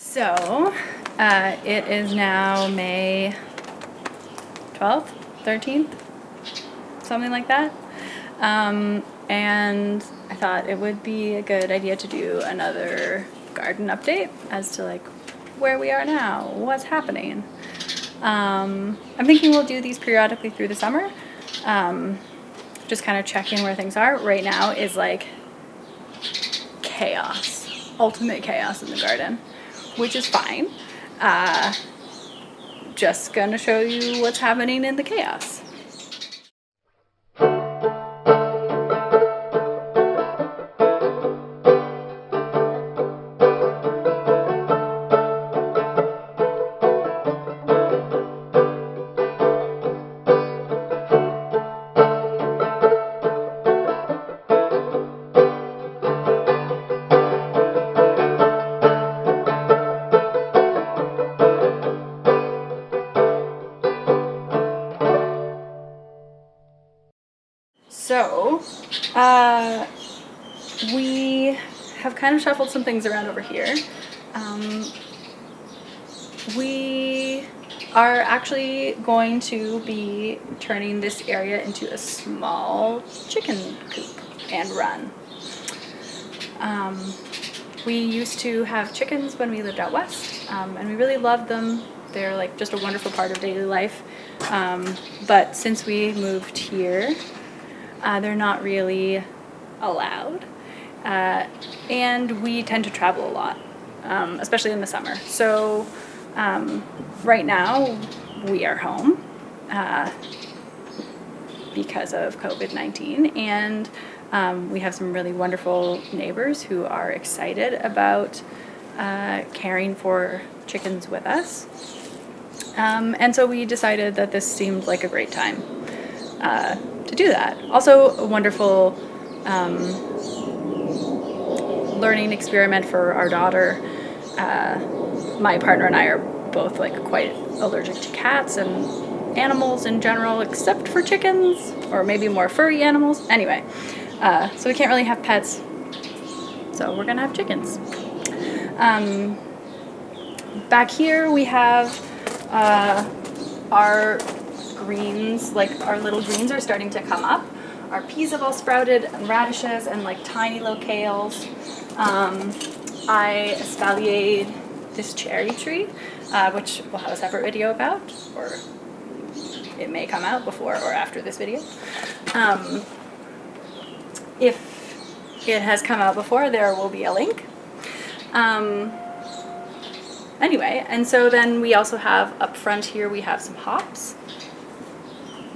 So, it is now May 12th, 13th, something like that. And I thought it would be a good idea to do another garden update as to like where we are now, what's happening. I'm thinking we'll do these periodically through the summer. Just kind of check in where things are. Right now is like chaos, ultimate chaos in the garden, which is fine. Just gonna show you what's happening in the chaos. So, we have kind of shuffled some things around over here. We are actually going to be turning this area into a small chicken coop and run. We used to have chickens when we lived out west, and we really loved them. They're like just a wonderful part of daily life. But since we moved here, they're not really allowed, and we tend to travel a lot, especially in the summer. So right now we are home because of COVID-19, and we have some really wonderful neighbors who are excited about caring for chickens with us. And so we decided that this seemed like a great time to do that. Also a wonderful learning experiment for our daughter. My partner and I are both like quite allergic to cats and animals in general, except for chickens, or maybe more furry animals. Anyway, so we can't really have pets, so we're gonna have chickens. Back here we have our greens, like our little greens are starting to come up. Our peas have all sprouted, and radishes, and like tiny little kales. I espaliered this cherry tree, which we'll have a separate video about, or it may come out before or after this video. If it has come out before, there will be a link. Anyway, and so then we also have up front here, we have some hops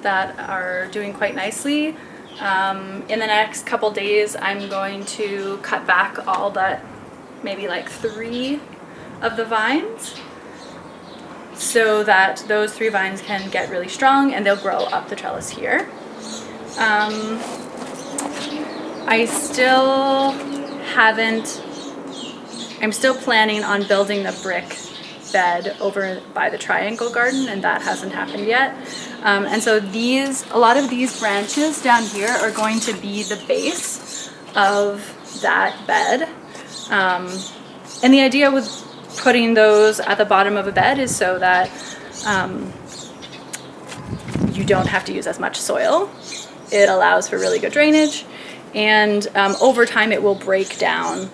that are doing quite nicely. In the next couple days, I'm going to cut back all but maybe like 3 of the vines so that those 3 vines can get really strong and they'll grow up the trellis here. I'm still planning on building the brick bed over by the triangle garden, and that hasn't happened yet. And so a lot of these branches down here are going to be the base of that bed. And the idea with putting those at the bottom of a bed is so that you don't have to use as much soil. It allows for really good drainage, and over time it will break down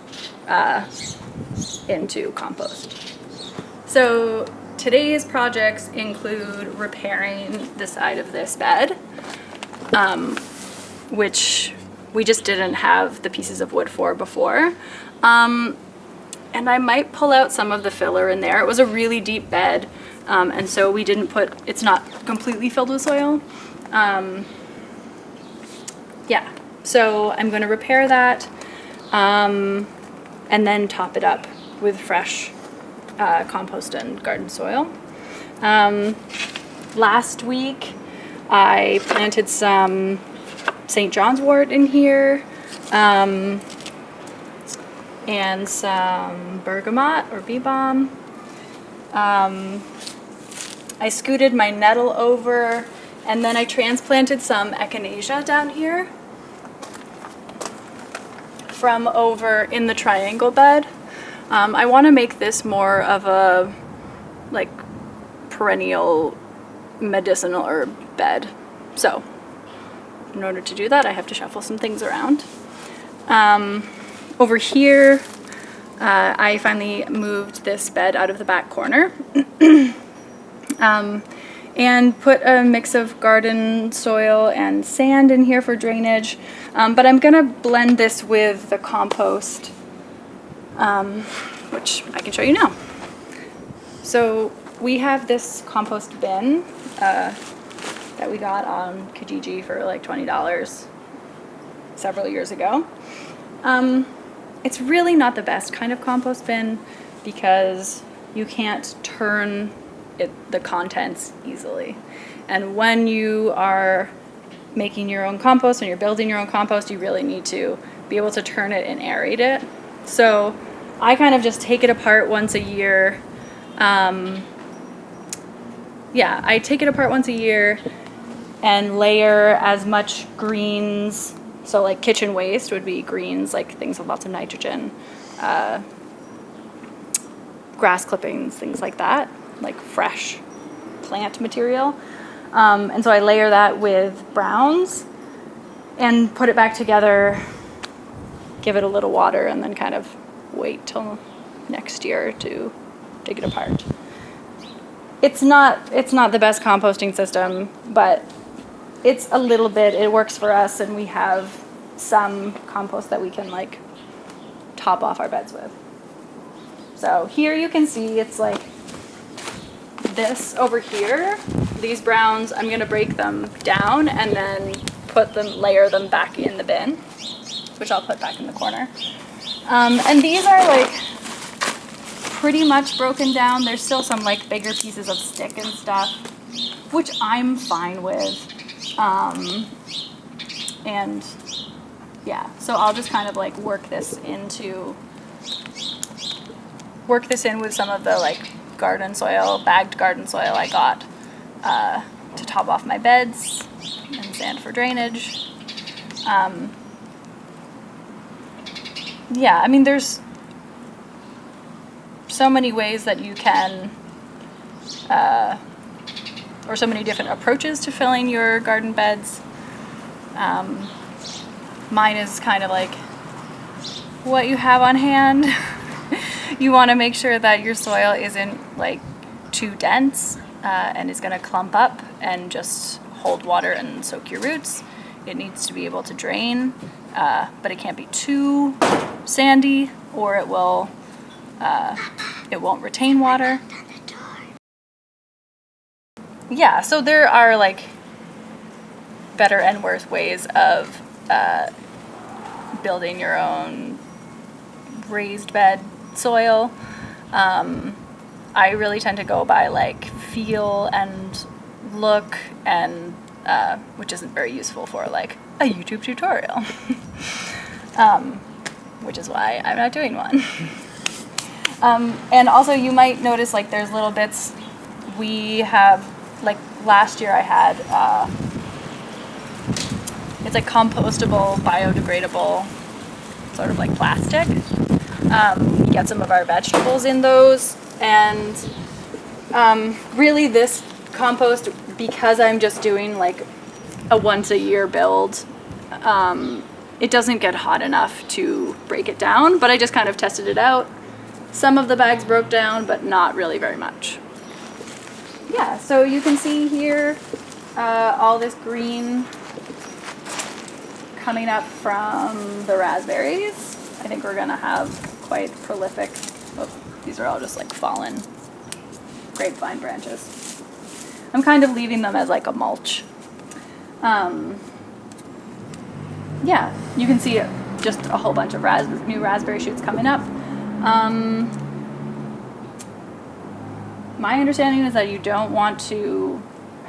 into compost. So today's projects include repairing the side of this bed, which we just didn't have the pieces of wood for before. And I might pull out some of the filler in there. It was a really deep bed, and so we didn't it's not completely filled with soil. Yeah, so I'm going to repair that and then top it up with fresh compost and garden soil. Last week I planted some St. John's wort in here, and some bergamot or bee balm. I scooted my nettle over, and then I transplanted some echinacea down here from over in the triangle bed. I want to make this more of a like perennial medicinal herb bed. So in order to do that, I have to shuffle some things around. Over here, I finally moved this bed out of the back corner and put a mix of garden soil and sand in here for drainage. But I'm gonna blend this with the compost, which I can show you now. So we have this compost bin that we got on Kijiji for like $20 several years ago. It's really not the best kind of compost bin because you can't turn the contents easily. And when you are making your own compost and you're building your own compost, you really need to be able to turn it and aerate it. So I kind of just take it apart once a year. I take it apart once a year and layer as much greens. So like kitchen waste would be greens, like things with lots of nitrogen, grass clippings, things like that, like fresh plant material. And so I layer that with browns and put it back together, give it a little water, and then kind of wait till next year to take it apart. It's not the best composting system, but it's a little bit, it works for us, and we have some compost that we can like top off our beds with. So here you can see it's like this over here. These browns, I'm gonna break them down and then layer them back in the bin, which I'll put back in the corner. And these are like pretty much broken down. There's still some like bigger pieces of stick and stuff, which I'm fine with. And yeah, so I'll just kind of like work this in with some of the like garden soil, bagged garden soil I got to top off my beds and sand for drainage. Yeah, I mean, there's so many ways that you can, or so many different approaches to filling your garden beds. Mine is kind of like what you have on hand. You want to make sure that your soil isn't like too dense and is going to clump up and just hold water and soak your roots. It needs to be able to drain, but it can't be too sandy or it won't retain water. Yeah, so there are like better and worse ways of building your own raised bed soil. I really tend to go by like feel and look, and which isn't very useful for like a YouTube tutorial. Which is why I'm not doing one. And also you might notice like there's little bits. We have, like last year I had, it's like compostable, biodegradable, sort of like plastic. We get some of our vegetables in those, and really this compost, because I'm just doing like a once a year build, it doesn't get hot enough to break it down, but I just kind of tested it out. Some of the bags broke down, but not really very much. Yeah, so you can see here all this green coming up from the raspberries. I think we're gonna have quite prolific, these are all just like fallen grapevine branches. I'm kind of leaving them as like a mulch. Yeah, you can see just a whole bunch of new raspberry shoots coming up. My understanding is that you don't want to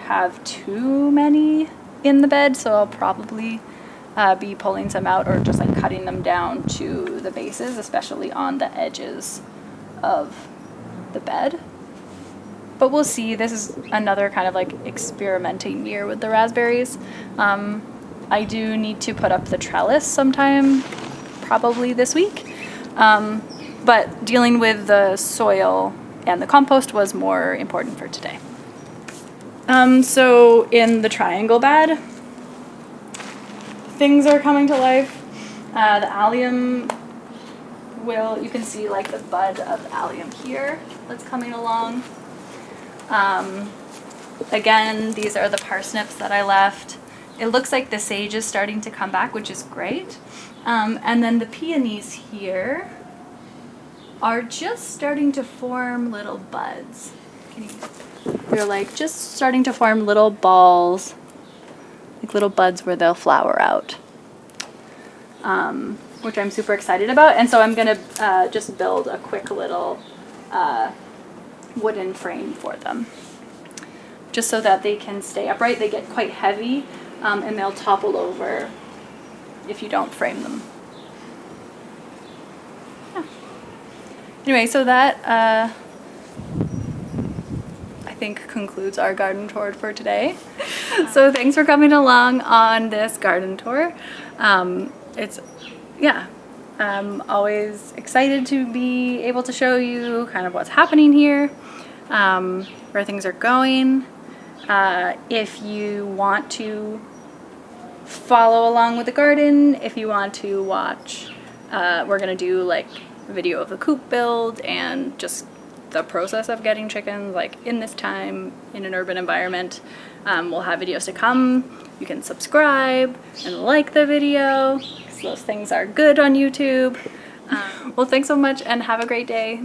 have too many in the bed, so I'll probably be pulling some out or just like cutting them down to the bases, especially on the edges of the bed. But we'll see. This is another kind of like experimenting year with the raspberries. I do need to put up the trellis sometime, probably this week. but dealing with the soil and the compost was more important for today. So in the triangle bed, things are coming to life. The allium you can see like the bud of allium here that's coming along. Again, these are the parsnips that I left. It looks like the sage is starting to come back, which is great. And then the peonies here are just starting to form little buds. They're like just starting to form little balls, like little buds where they'll flower out, which I'm super excited about. And so I'm gonna just build a quick little wooden frame for them, just so that they can stay upright. They get quite heavy, and they'll topple over if you don't frame them. Yeah. Anyway, so that I think concludes our garden tour for today. So thanks for coming along on this garden tour. I'm always excited to be able to show you kind of what's happening here, where things are going. If you want to follow along with the garden, if you want to watch, we're gonna do like a video of the coop build and just the process of getting chickens like in this time in an urban environment. We'll have videos to come. You can subscribe and like the video, because those things are good on YouTube. Well, thanks so much and have a great day.